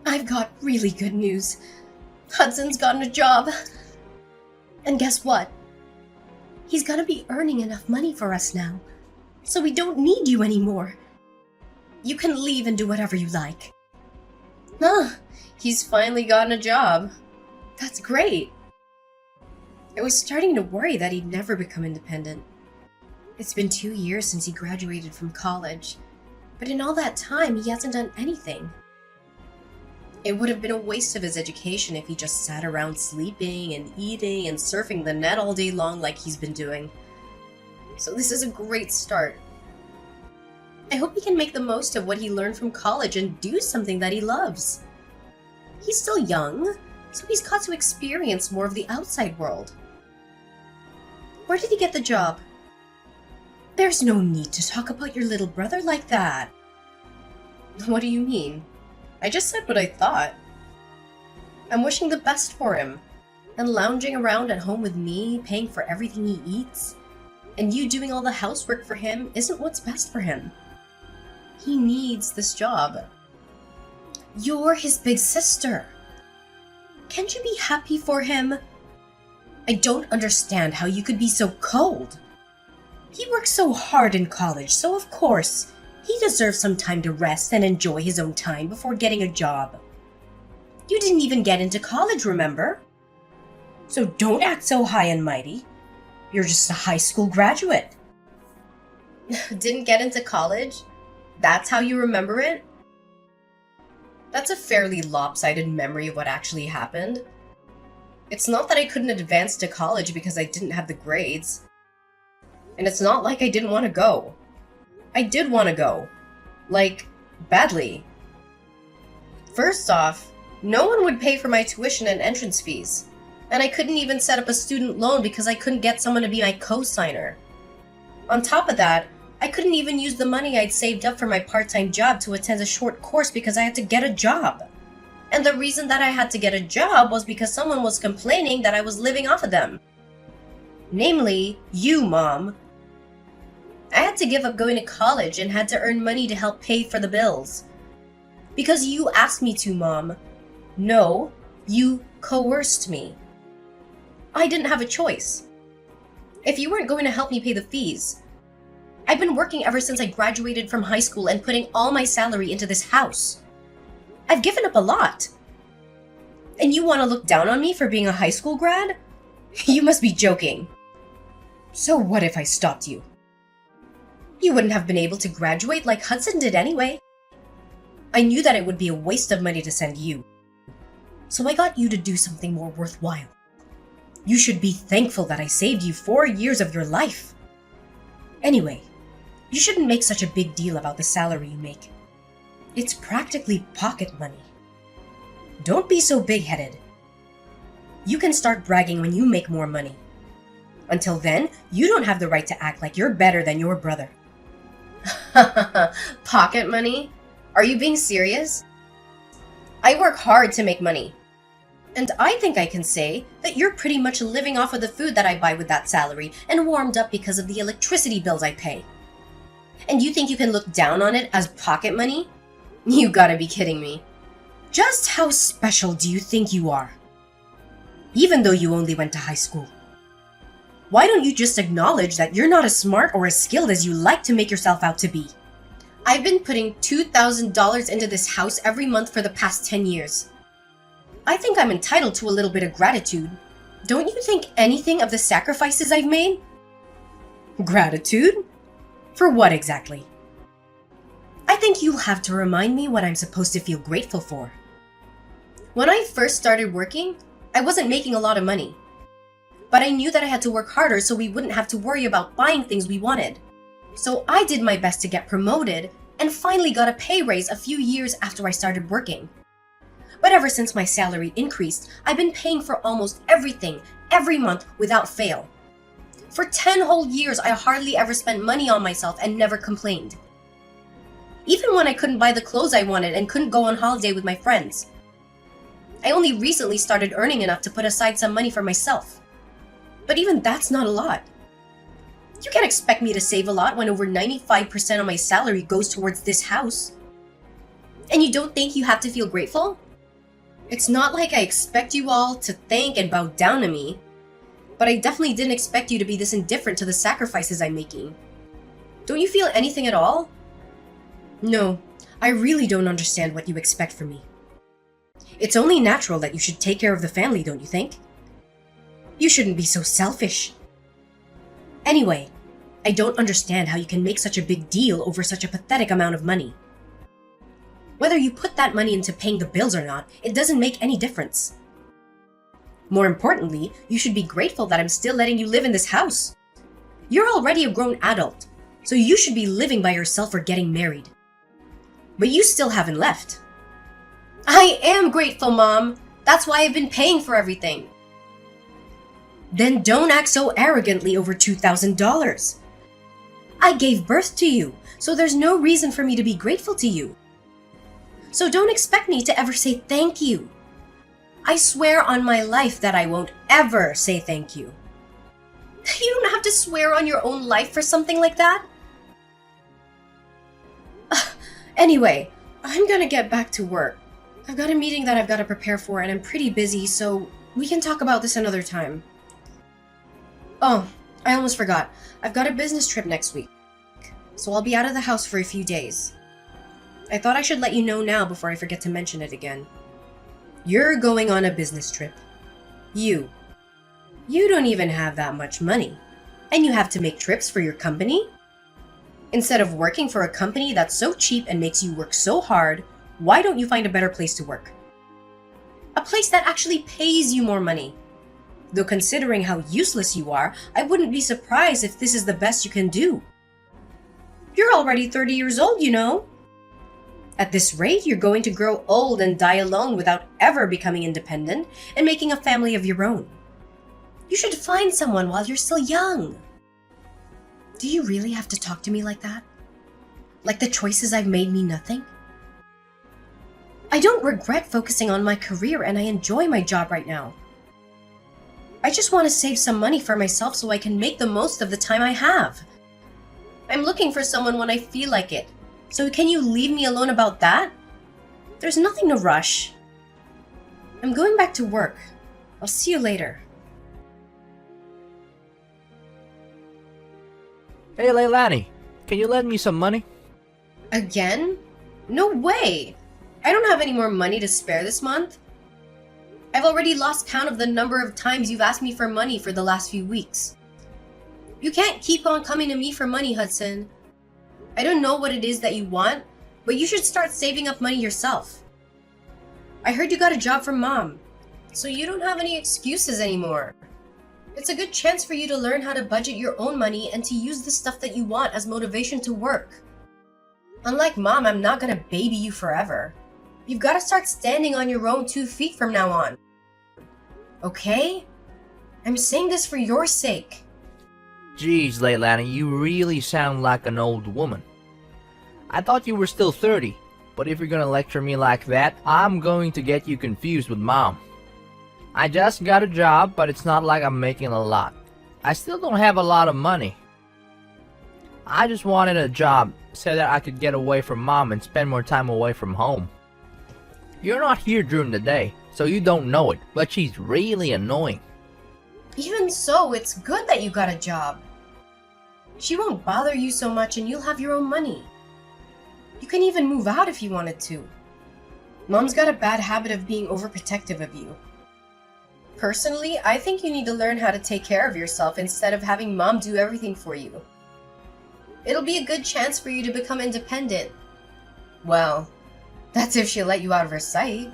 I've got really good news. Hudson's gotten a job. And guess what? He's gonna be earning enough money for us now, so we don't need you anymore. You can leave and do whatever you like. He's finally gotten a job. That's great. I was starting to worry that he'd never become independent. It's been 2 years since he graduated from college, but in all that time, he hasn't done anything. It would have been a waste of his education if he just sat around sleeping and eating and surfing the net all day long like he's been doing. So this is a great start. I hope he can make the most of what he learned from college and do something that he loves. He's still young, so he's got to experience more of the outside world. Where did he get the job? There's no need to talk about your little brother like that. What do you mean? I just said what I thought. I'm wishing the best for him, and lounging around at home with me, paying for everything he eats, and you doing all the housework for him isn't what's best for him. He needs this job. You're his big sister. Can't you be happy for him? I don't understand how you could be so cold. He worked so hard in college, so of course, he deserves some time to rest and enjoy his own time before getting a job. You didn't even get into college, remember? So don't act so high and mighty. You're just a high school graduate. Didn't get into college? That's how you remember it? That's a fairly lopsided memory of what actually happened. It's not that I couldn't advance to college because I didn't have the grades. And it's not like I didn't want to go. I did want to go. Like, badly. First off, no one would pay for my tuition and entrance fees. And I couldn't even set up a student loan because I couldn't get someone to be my co-signer. On top of that, I couldn't even use the money I'd saved up for my part-time job to attend a short course because I had to get a job. And the reason that I had to get a job was because someone was complaining that I was living off of them. Namely, you, Mom. I had to give up going to college and had to earn money to help pay for the bills. Because you asked me to, Mom. No, you coerced me. I didn't have a choice. If you weren't going to help me pay the fees, I've been working ever since I graduated from high school and putting all my salary into this house. I've given up a lot. And you want to look down on me for being a high school grad? You must be joking. So what if I stopped you? You wouldn't have been able to graduate like Hudson did anyway. I knew that it would be a waste of money to send you. So I got you to do something more worthwhile. You should be thankful that I saved you 4 years of your life. Anyway, you shouldn't make such a big deal about the salary you make. It's practically pocket money. Don't be so big-headed. You can start bragging when you make more money. Until then, you don't have the right to act like you're better than your brother. Pocket money? Are you being serious? I work hard to make money. And I think I can say that you're pretty much living off of the food that I buy with that salary and warmed up because of the electricity bills I pay. And you think you can look down on it as pocket money? You gotta be kidding me. Just how special do you think you are? Even though you only went to high school. Why don't you just acknowledge that you're not as smart or as skilled as you like to make yourself out to be? I've been putting $2,000 into this house every month for the past 10 years. I think I'm entitled to a little bit of gratitude. Don't you think anything of the sacrifices I've made? Gratitude? For what exactly? I think you'll have to remind me what I'm supposed to feel grateful for. When I first started working, I wasn't making a lot of money. But I knew that I had to work harder so we wouldn't have to worry about buying things we wanted. So I did my best to get promoted and finally got a pay raise a few years after I started working. But ever since my salary increased, I've been paying for almost everything, every month without fail. For 10 whole years, I hardly ever spent money on myself and never complained. Even when I couldn't buy the clothes I wanted and couldn't go on holiday with my friends. I only recently started earning enough to put aside some money for myself. But even that's not a lot. You can't expect me to save a lot when over 95% of my salary goes towards this house. And you don't think you have to feel grateful? It's not like I expect you all to thank and bow down to me, but I definitely didn't expect you to be this indifferent to the sacrifices I'm making. Don't you feel anything at all? No, I really don't understand what you expect from me. It's only natural that you should take care of the family, don't you think? You shouldn't be so selfish. Anyway, I don't understand how you can make such a big deal over such a pathetic amount of money. Whether you put that money into paying the bills or not, it doesn't make any difference. More importantly, you should be grateful that I'm still letting you live in this house. You're already a grown adult, so you should be living by yourself or getting married. But you still haven't left. I am grateful, Mom. That's why I've been paying for everything. Then don't act so arrogantly over $2,000. I gave birth to you, so there's no reason for me to be grateful to you. So don't expect me to ever say thank you. I swear on my life that I won't ever say thank you. You don't have to swear on your own life for something like that. Anyway, I'm gonna get back to work. I've got a meeting that I've got to prepare for and I'm pretty busy, so we can talk about this another time. Oh, I almost forgot. I've got a business trip next week, so I'll be out of the house for a few days. I thought I should let you know now before I forget to mention it again. You're going on a business trip. You don't even have that much money, and you have to make trips for your company? Instead of working for a company that's so cheap and makes you work so hard, why don't you find a better place to work? A place that actually pays you more money. Though considering how useless you are, I wouldn't be surprised if this is the best you can do. You're already 30 years old, you know. At this rate, you're going to grow old and die alone without ever becoming independent and making a family of your own. You should find someone while you're still young. Do you really have to talk to me like that? Like the choices I've made mean nothing? I don't regret focusing on my career and I enjoy my job right now. I just want to save some money for myself so I can make the most of the time I have. I'm looking for someone when I feel like it. So can you leave me alone about that? There's nothing to rush. I'm going back to work. I'll see you later. Hey Leilani, can you lend me some money? Again? No way! I don't have any more money to spare this month. I've already lost count of the number of times you've asked me for money for the last few weeks. You can't keep on coming to me for money, Hudson. I don't know what it is that you want, but you should start saving up money yourself. I heard you got a job from Mom, so you don't have any excuses anymore. It's a good chance for you to learn how to budget your own money and to use the stuff that you want as motivation to work. Unlike Mom, I'm not gonna baby you forever. You've got to start standing on your own 2 feet from now on. Okay? I'm saying this for your sake. Jeez, Leilani, you really sound like an old woman. I thought you were still 30, but if you're gonna lecture me like that, I'm going to get you confused with Mom. I just got a job, but it's not like I'm making a lot. I still don't have a lot of money. I just wanted a job so that I could get away from Mom and spend more time away from home. You're not here during the day, so you don't know it, but she's really annoying. Even so, it's good that you got a job. She won't bother you so much and you'll have your own money. You can even move out if you wanted to. Mom's got a bad habit of being overprotective of you. Personally, I think you need to learn how to take care of yourself instead of having Mom do everything for you. It'll be a good chance for you to become independent. Well, that's if she'll let you out of her sight.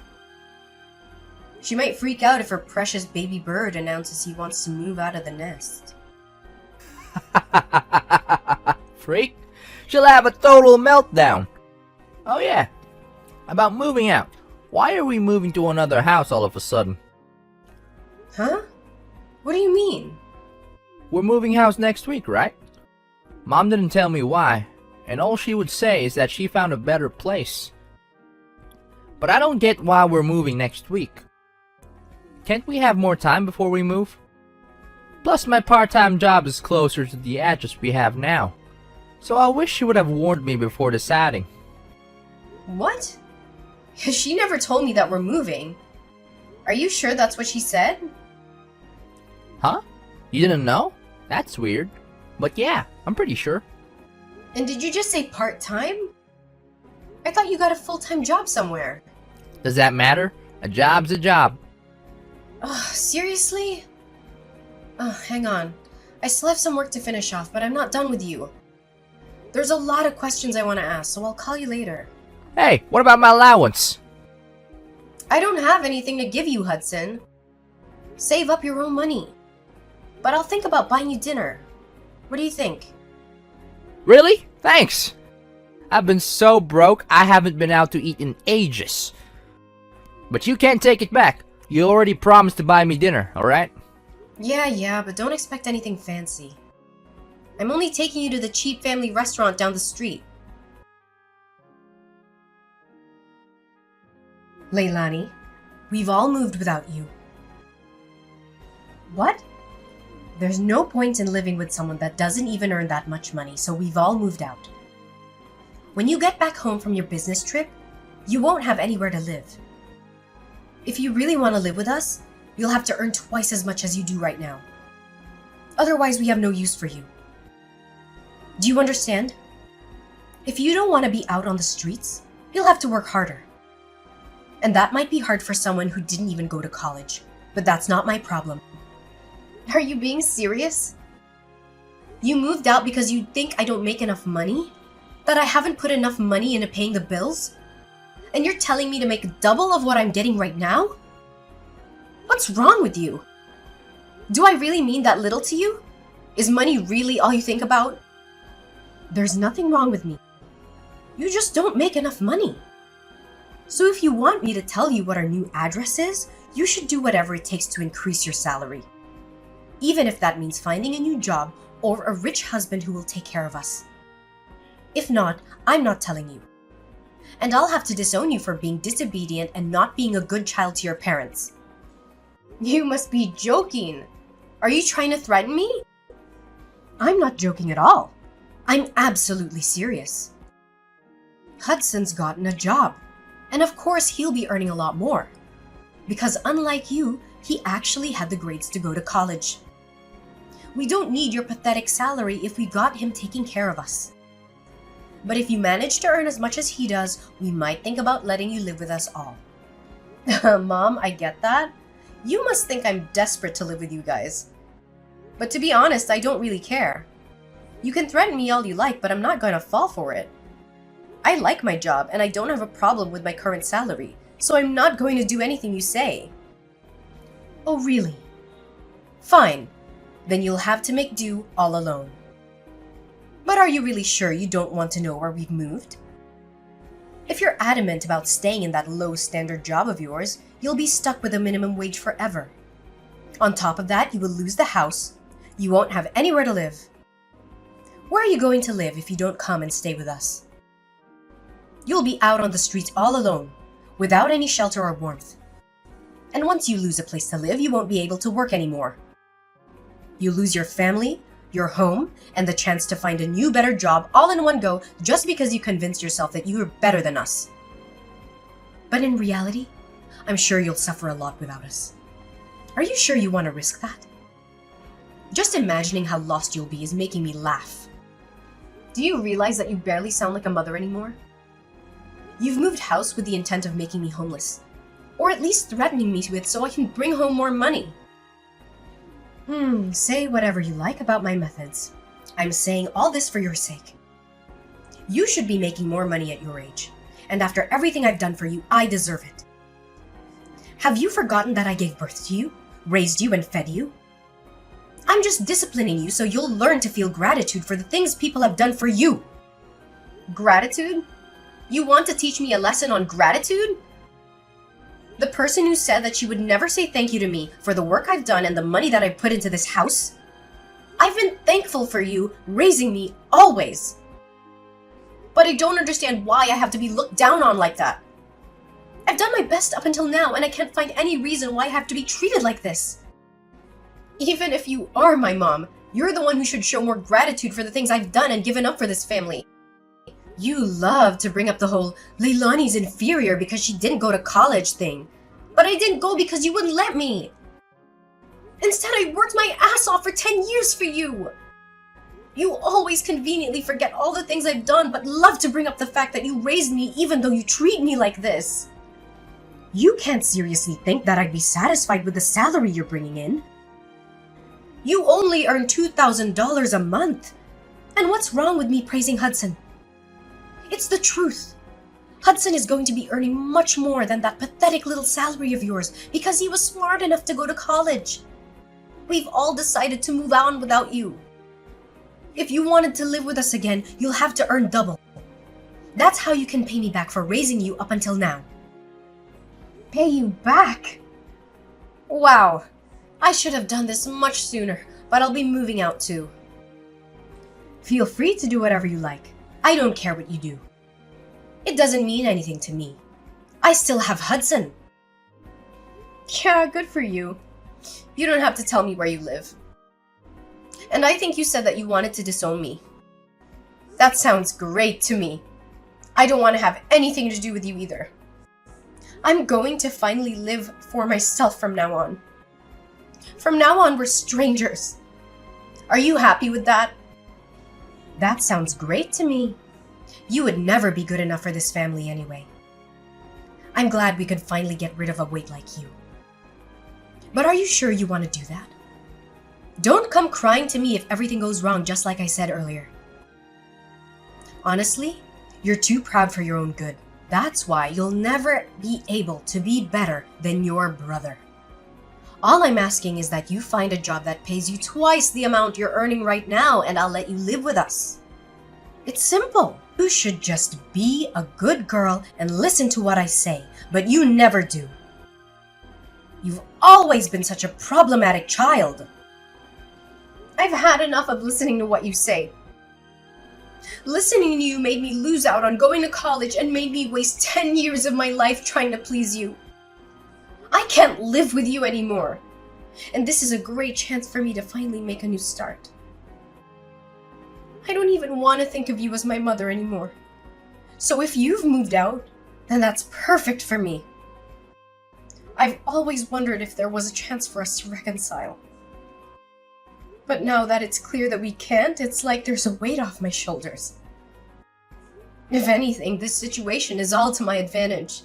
She might freak out if her precious baby bird announces he wants to move out of the nest. Freak? She'll have a total meltdown. Oh yeah, about moving out. Why are we moving to another house all of a sudden? Huh? What do you mean? We're moving house next week, right? Mom didn't tell me why, and all she would say is that she found a better place. But I don't get why we're moving next week. Can't we have more time before we move? Plus my part-time job is closer to the address we have now. So I wish she would have warned me before deciding. What? She never told me that we're moving. Are you sure that's what she said? Huh? You didn't know? That's weird. But yeah, I'm pretty sure. And did you just say part-time? I thought you got a full-time job somewhere. Does that matter? A job's a job. Ugh, seriously? Hang on. I still have some work to finish off, but I'm not done with you. There's a lot of questions I want to ask, so I'll call you later. Hey, what about my allowance? I don't have anything to give you, Hudson. Save up your own money. But I'll think about buying you dinner. What do you think? Really? Thanks. I've been so broke, I haven't been out to eat in ages. But you can't take it back. You already promised to buy me dinner, alright? Yeah, but don't expect anything fancy. I'm only taking you to the cheap family restaurant down the street. Leilani, we've all moved without you. What? There's no point in living with someone that doesn't even earn that much money, so we've all moved out. When you get back home from your business trip, you won't have anywhere to live. If you really want to live with us, you'll have to earn twice as much as you do right now. Otherwise, we have no use for you. Do you understand? If you don't want to be out on the streets, you'll have to work harder. And that might be hard for someone who didn't even go to college, but that's not my problem. Are you being serious? You moved out because you think I don't make enough money? That I haven't put enough money into paying the bills? And you're telling me to make double of what I'm getting right now? What's wrong with you? Do I really mean that little to you? Is money really all you think about? There's nothing wrong with me. You just don't make enough money. So if you want me to tell you what our new address is, you should do whatever it takes to increase your salary. Even if that means finding a new job or a rich husband who will take care of us. If not, I'm not telling you. And I'll have to disown you for being disobedient and not being a good child to your parents. You must be joking. Are you trying to threaten me? I'm not joking at all. I'm absolutely serious. Hudson's gotten a job, and of course he'll be earning a lot more. Because unlike you, he actually had the grades to go to college. We don't need your pathetic salary if we got him taking care of us. But if you manage to earn as much as he does, we might think about letting you live with us all. Mom, I get that. You must think I'm desperate to live with you guys. But to be honest, I don't really care. You can threaten me all you like, but I'm not going to fall for it. I like my job, and I don't have a problem with my current salary, so I'm not going to do anything you say. Oh, really? Fine. Then you'll have to make do all alone. But are you really sure you don't want to know where we've moved? If you're adamant about staying in that low-standard job of yours, you'll be stuck with a minimum wage forever. On top of that, you will lose the house. You won't have anywhere to live. Where are you going to live if you don't come and stay with us? You'll be out on the streets all alone, without any shelter or warmth. And once you lose a place to live, you won't be able to work anymore. You lose your family, your home, and the chance to find a new, better job all in one go just because you convinced yourself that you are better than us. But in reality, I'm sure you'll suffer a lot without us. Are you sure you want to risk that? Just imagining how lost you'll be is making me laugh. Do you realize that you barely sound like a mother anymore? You've moved house with the intent of making me homeless, or at least threatening me with so I can bring home more money. Say whatever you like about my methods. I'm saying all this for your sake. You should be making more money at your age, and after everything I've done for you, I deserve it. Have you forgotten that I gave birth to you, raised you, and fed you? I'm just disciplining you so you'll learn to feel gratitude for the things people have done for you. Gratitude? You want to teach me a lesson on gratitude? The person who said that she would never say thank you to me for the work I've done and the money that I've put into this house? I've been thankful for you raising me always. But I don't understand why I have to be looked down on like that. I've done my best up until now, and I can't find any reason why I have to be treated like this. Even if you are my mom, you're the one who should show more gratitude for the things I've done and given up for this family. You love to bring up the whole Leilani's inferior because she didn't go to college thing. But I didn't go because you wouldn't let me. Instead, I worked my ass off for 10 years for you. You always conveniently forget all the things I've done, but love to bring up the fact that you raised me even though you treat me like this. You can't seriously think that I'd be satisfied with the salary you're bringing in. You only earn $2,000 a month. And what's wrong with me praising Hudson? It's the truth. Hudson is going to be earning much more than that pathetic little salary of yours because he was smart enough to go to college. We've all decided to move on without you. If you wanted to live with us again, you'll have to earn double. That's how you can pay me back for raising you up until now. Pay you back? Wow. I should have done this much sooner, but I'll be moving out too. Feel free to do whatever you like. I don't care what you do. It doesn't mean anything to me. I still have Hudson. Yeah, good for you. You don't have to tell me where you live. And I think you said that you wanted to disown me. That sounds great to me. I don't want to have anything to do with you either. I'm going to finally live for myself from now on. From now on, we're strangers. Are you happy with that? That sounds great to me. You would never be good enough for this family anyway. I'm glad we could finally get rid of a weight like you. But are you sure you want to do that? Don't come crying to me if everything goes wrong, just like I said earlier. Honestly, you're too proud for your own good. That's why you'll never be able to be better than your brother. All I'm asking is that you find a job that pays you twice the amount you're earning right now, and I'll let you live with us. It's simple. You should just be a good girl and listen to what I say, but you never do. You've always been such a problematic child. I've had enough of listening to what you say. Listening to you made me lose out on going to college and made me waste 10 years of my life trying to please you. I can't live with you anymore. And this is a great chance for me to finally make a new start. I don't even want to think of you as my mother anymore. So if you've moved out, then that's perfect for me. I've always wondered if there was a chance for us to reconcile. But now that it's clear that we can't, it's like there's a weight off my shoulders. If anything, this situation is all to my advantage.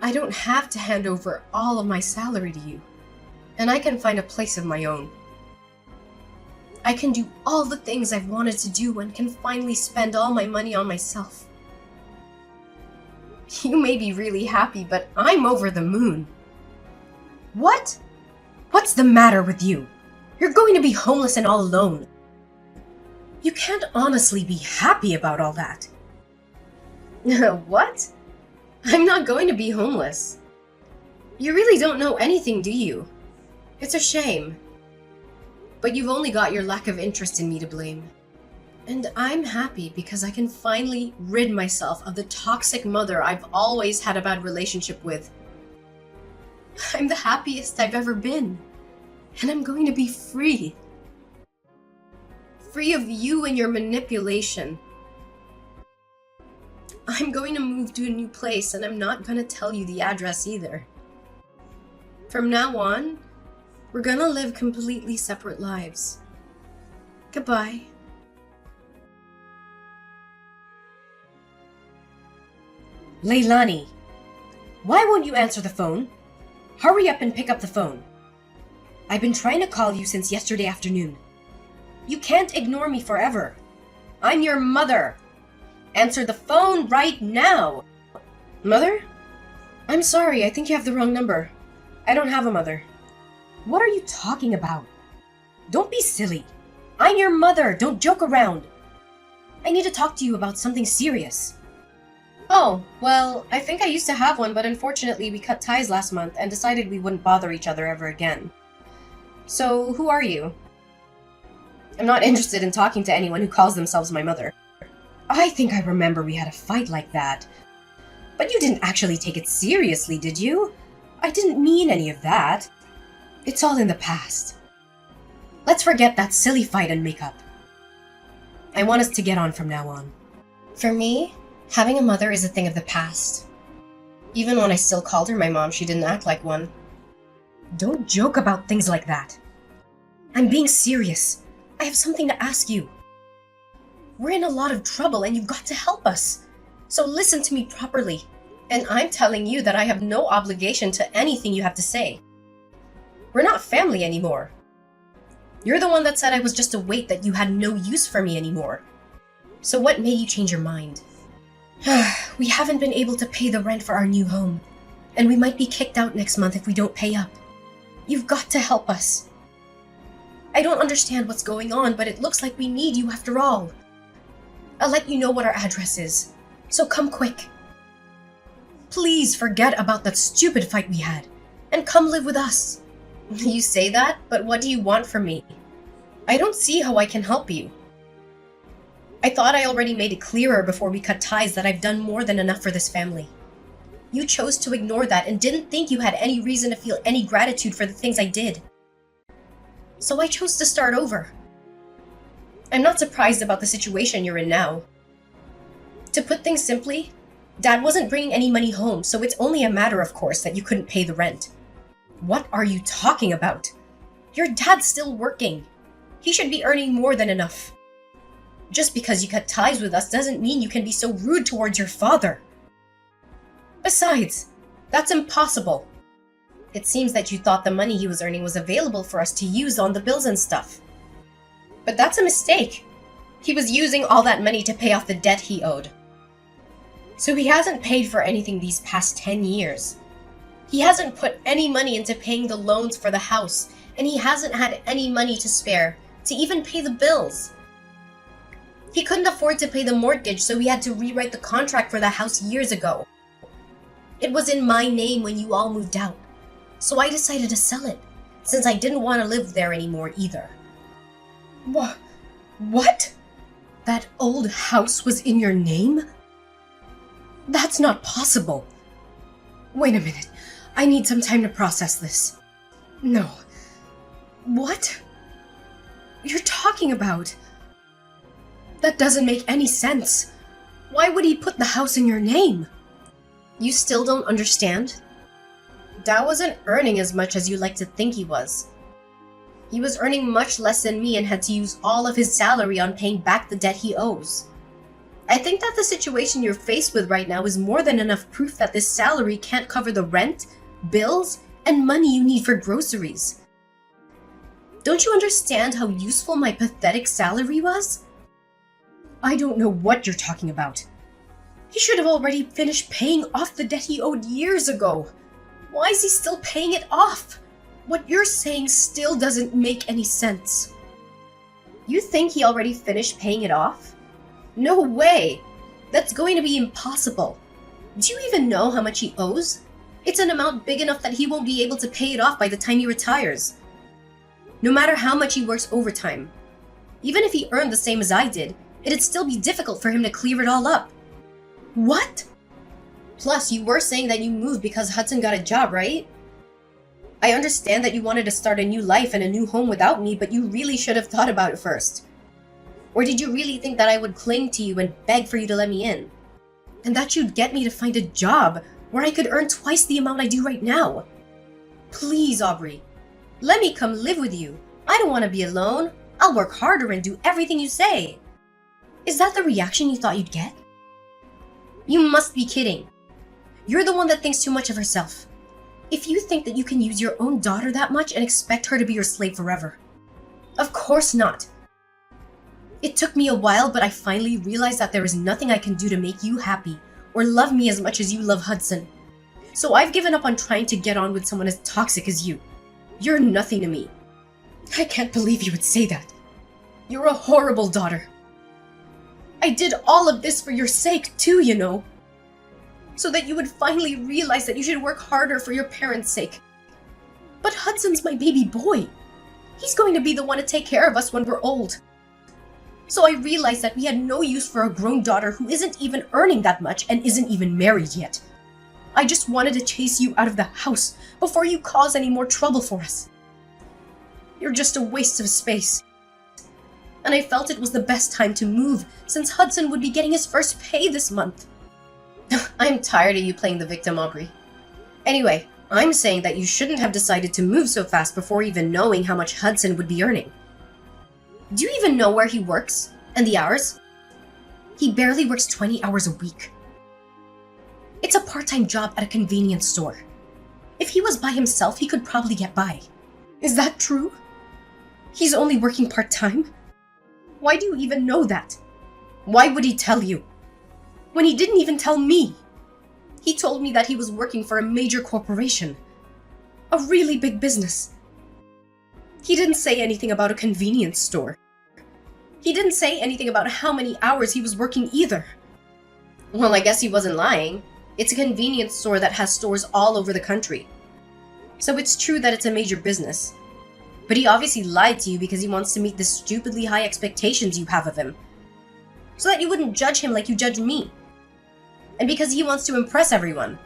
I don't have to hand over all of my salary to you, and I can find a place of my own. I can do all the things I've wanted to do and can finally spend all my money on myself. You may be really happy, but I'm over the moon. What? What's the matter with you? You're going to be homeless and all alone. You can't honestly be happy about all that. What? I'm not going to be homeless. You really don't know anything, do you? It's a shame. But you've only got your lack of interest in me to blame. And I'm happy because I can finally rid myself of the toxic mother I've always had a bad relationship with. I'm the happiest I've ever been. And I'm going to be free. Free of you and your manipulation. I'm going to move to a new place and I'm not going to tell you the address either. From now on, we're going to live completely separate lives. Goodbye. Leilani, why won't you answer the phone? Hurry up and pick up the phone. I've been trying to call you since yesterday afternoon. You can't ignore me forever. I'm your mother. Answer the phone right now. Mother? I'm sorry, I think you have the wrong number. I don't have a mother. What are you talking about? Don't be silly. I'm your mother, don't joke around. I need to talk to you about something serious. Oh, well, I think I used to have one, but unfortunately we cut ties last month and decided we wouldn't bother each other ever again. So, who are you? I'm not interested in talking to anyone who calls themselves my mother. I think I remember we had a fight like that. But you didn't actually take it seriously, did you? I didn't mean any of that. It's all in the past. Let's forget that silly fight and make up. I want us to get on from now on. For me, having a mother is a thing of the past. Even when I still called her my mom, she didn't act like one. Don't joke about things like that. I'm being serious. I have something to ask you. We're in a lot of trouble and you've got to help us. So listen to me properly. And I'm telling you that I have no obligation to anything you have to say. We're not family anymore. You're the one that said I was just a weight, that you had no use for me anymore. So what made you change your mind? We haven't been able to pay the rent for our new home, and we might be kicked out next month if we don't pay up. You've got to help us. I don't understand what's going on, but it looks like we need you after all. I'll let you know what our address is, so come quick. Please forget about that stupid fight we had, and come live with us. You say that, but what do you want from me? I don't see how I can help you. I thought I already made it clearer before we cut ties that I've done more than enough for this family. You chose to ignore that and didn't think you had any reason to feel any gratitude for the things I did. So I chose to start over. I'm not surprised about the situation you're in now. To put things simply, Dad wasn't bringing any money home, so it's only a matter of course that you couldn't pay the rent. What are you talking about? Your dad's still working. He should be earning more than enough. Just because you cut ties with us doesn't mean you can be so rude towards your father. Besides, that's impossible. It seems that you thought the money he was earning was available for us to use on the bills and stuff. But that's a mistake. He was using all that money to pay off the debt he owed. So he hasn't paid for anything these past 10 years. He hasn't put any money into paying the loans for the house, and he hasn't had any money to spare to even pay the bills. He couldn't afford to pay the mortgage, so he had to rewrite the contract for the house years ago. It was in my name when you all moved out, so I decided to sell it, since I didn't want to live there anymore either. What? That old house was in your name? That's not possible. Wait a minute. I need some time to process this. No. What? You're talking about? That doesn't make any sense. Why would he put the house in your name? You still don't understand? Dad wasn't earning as much as you like to think he was. He was earning much less than me and had to use all of his salary on paying back the debt he owes. I think that the situation you're faced with right now is more than enough proof that this salary can't cover the rent, bills, and money you need for groceries. Don't you understand how useful my pathetic salary was? I don't know what you're talking about. He should have already finished paying off the debt he owed years ago. Why is he still paying it off? What you're saying still doesn't make any sense. You think he already finished paying it off? No way! That's going to be impossible. Do you even know how much he owes? It's an amount big enough that he won't be able to pay it off by the time he retires. No matter how much he works overtime. Even if he earned the same as I did, it'd still be difficult for him to clear it all up. What? Plus, you were saying that you moved because Hudson got a job, right? I understand that you wanted to start a new life and a new home without me, but you really should have thought about it first. Or did you really think that I would cling to you and beg for you to let me in? And that you'd get me to find a job where I could earn twice the amount I do right now? Please, Aubrey. Let me come live with you. I don't want to be alone. I'll work harder and do everything you say. Is that the reaction you thought you'd get? You must be kidding. You're the one that thinks too much of herself. If you think that you can use your own daughter that much and expect her to be your slave forever. Of course not. It took me a while, but I finally realized that there is nothing I can do to make you happy or love me as much as you love Hudson. So I've given up on trying to get on with someone as toxic as you. You're nothing to me. I can't believe you would say that. You're a horrible daughter. I did all of this for your sake too, you know. So that you would finally realize that you should work harder for your parents' sake. But Hudson's my baby boy. He's going to be the one to take care of us when we're old. So I realized that we had no use for a grown daughter who isn't even earning that much and isn't even married yet. I just wanted to chase you out of the house before you cause any more trouble for us. You're just a waste of space. And I felt it was the best time to move since Hudson would be getting his first pay this month. I'm tired of you playing the victim, Aubrey. Anyway, I'm saying that you shouldn't have decided to move so fast before even knowing how much Hudson would be earning. Do you even know where he works? And the hours? He barely works 20 hours a week. It's a part-time job at a convenience store. If he was by himself, he could probably get by. Is that true? He's only working part-time? Why do you even know that? Why would he tell you? When he didn't even tell me. He told me that he was working for a major corporation. A really big business. He didn't say anything about a convenience store. He didn't say anything about how many hours he was working either. Well, I guess he wasn't lying. It's a convenience store that has stores all over the country. So it's true that it's a major business. But he obviously lied to you because he wants to meet the stupidly high expectations you have of him. So that you wouldn't judge him like you judge me. And because he wants to impress everyone.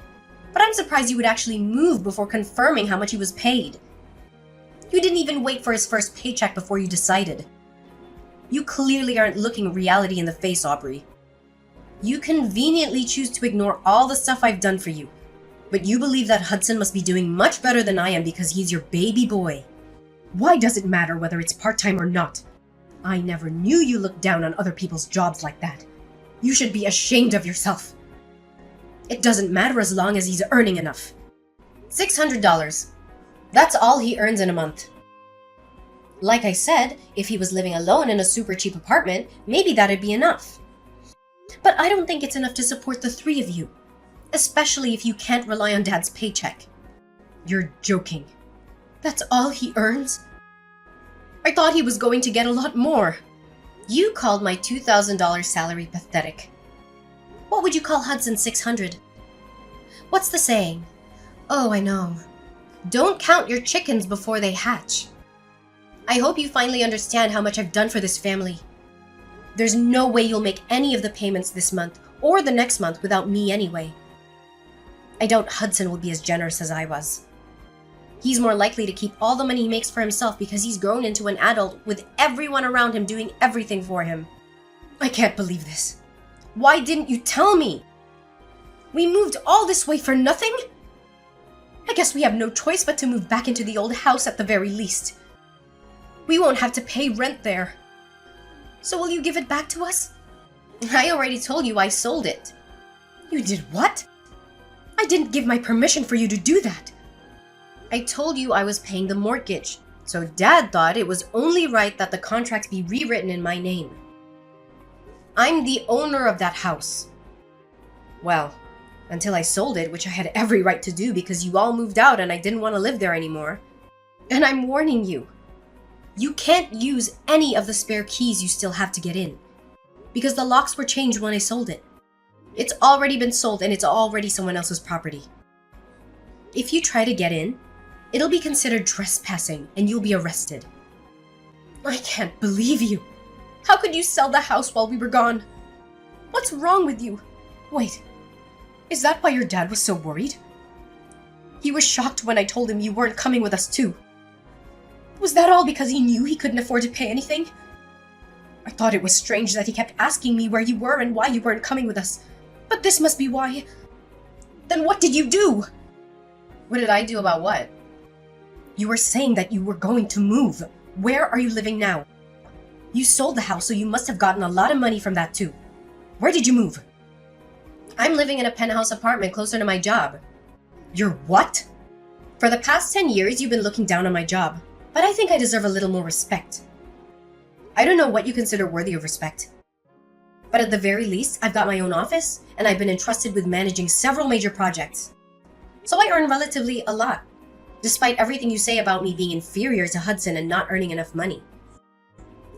But I'm surprised you would actually move before confirming how much he was paid. You didn't even wait for his first paycheck before you decided. You clearly aren't looking reality in the face, Aubrey. You conveniently choose to ignore all the stuff I've done for you. But you believe that Hudson must be doing much better than I am because he's your baby boy. Why does it matter whether it's part-time or not? I never knew you looked down on other people's jobs like that. You should be ashamed of yourself. It doesn't matter as long as he's earning enough. $600. That's all he earns in a month. Like I said, if he was living alone in a super cheap apartment, maybe that'd be enough. But I don't think it's enough to support the three of you. Especially if you can't rely on Dad's paycheck. You're joking. That's all he earns? I thought he was going to get a lot more. You called my $2,000 salary pathetic. What would you call Hudson's $600? What's the saying? Oh, I know. Don't count your chickens before they hatch. I hope you finally understand how much I've done for this family. There's no way you'll make any of the payments this month or the next month without me anyway. I doubt Hudson will be as generous as I was. He's more likely to keep all the money he makes for himself because he's grown into an adult with everyone around him doing everything for him. I can't believe this. Why didn't you tell me? We moved all this way for nothing? I guess we have no choice but to move back into the old house at the very least. We won't have to pay rent there. So will you give it back to us? I already told you I sold it. You did what? I didn't give my permission for you to do that. I told you I was paying the mortgage, so Dad thought it was only right that the contract be rewritten in my name. I'm the owner of that house. Well, until I sold it, which I had every right to do because you all moved out and I didn't want to live there anymore. And I'm warning you, you can't use any of the spare keys you still have to get in, because the locks were changed when I sold it. It's already been sold and it's already someone else's property. If you try to get in, it'll be considered trespassing and you'll be arrested. I can't believe you. How could you sell the house while we were gone? What's wrong with you? Wait, is that why your dad was so worried? He was shocked when I told him you weren't coming with us too. Was that all because he knew he couldn't afford to pay anything? I thought it was strange that he kept asking me where you were and why you weren't coming with us. But this must be why. Then what did you do? What did I do about what? You were saying that you were going to move. Where are you living now? You sold the house, so you must have gotten a lot of money from that too. Where did you move? I'm living in a penthouse apartment closer to my job. You're what? For the past 10 years, you've been looking down on my job, but I think I deserve a little more respect. I don't know what you consider worthy of respect. But at the very least, I've got my own office, and I've been entrusted with managing several major projects. So I earn relatively a lot, despite everything you say about me being inferior to Hudson and not earning enough money.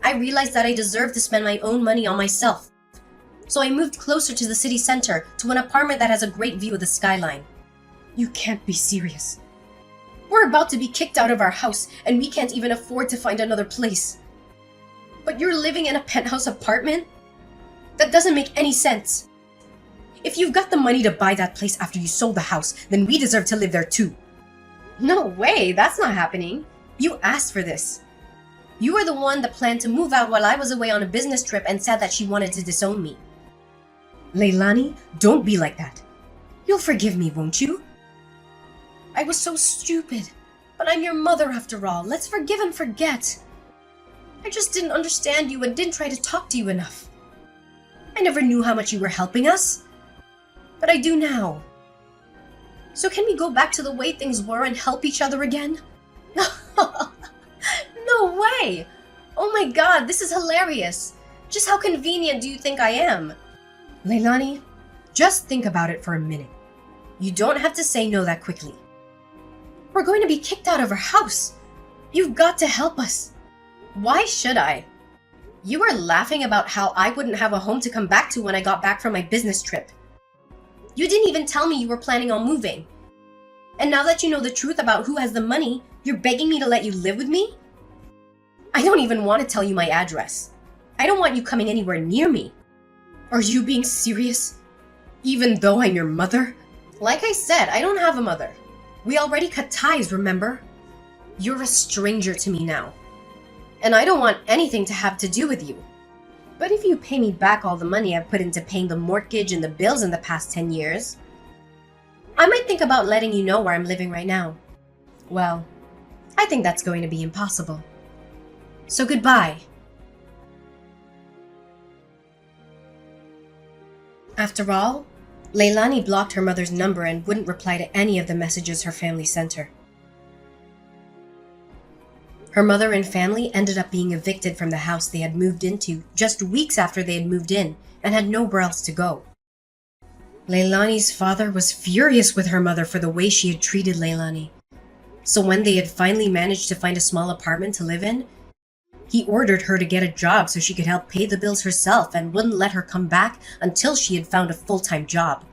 I realized that I deserve to spend my own money on myself. So I moved closer to the city center, to an apartment that has a great view of the skyline. You can't be serious. We're about to be kicked out of our house, and we can't even afford to find another place. But you're living in a penthouse apartment? That doesn't make any sense. If you've got the money to buy that place after you sold the house, then we deserve to live there too. No way, that's not happening. You asked for this. You were the one that planned to move out while I was away on a business trip and said that she wanted to disown me. Leilani, don't be like that. You'll forgive me, won't you? I was so stupid, but I'm your mother after all. Let's forgive and forget. I just didn't understand you and didn't try to talk to you enough. I never knew how much you were helping us, but I do now. So can we go back to the way things were and help each other again? No way! Oh my god, this is hilarious. Just how convenient do you think I am? Leilani, just think about it for a minute. You don't have to say no that quickly. We're going to be kicked out of our house. You've got to help us. Why should I? You were laughing about how I wouldn't have a home to come back to when I got back from my business trip. You didn't even tell me you were planning on moving. And now that you know the truth about who has the money, you're begging me to let you live with me? I don't even want to tell you my address. I don't want you coming anywhere near me. Are you being serious? Even though I'm your mother? Like I said, I don't have a mother. We already cut ties, remember? You're a stranger to me now. And I don't want anything to have to do with you. But if you pay me back all the money I've put into paying the mortgage and the bills in the past 10 years, I might think about letting you know where I'm living right now. Well, I think that's going to be impossible. So goodbye. After all, Leilani blocked her mother's number and wouldn't reply to any of the messages her family sent her. Her mother and family ended up being evicted from the house they had moved into just weeks after they had moved in and had nowhere else to go. Leilani's father was furious with her mother for the way she had treated Leilani. So when they had finally managed to find a small apartment to live in, he ordered her to get a job so she could help pay the bills herself and wouldn't let her come back until she had found a full-time job.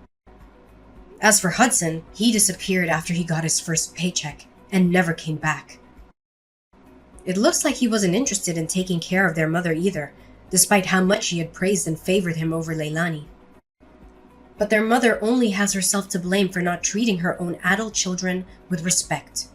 As for Hudson, he disappeared after he got his first paycheck and never came back. It looks like he wasn't interested in taking care of their mother either, despite how much she had praised and favored him over Leilani. But their mother only has herself to blame for not treating her own adult children with respect.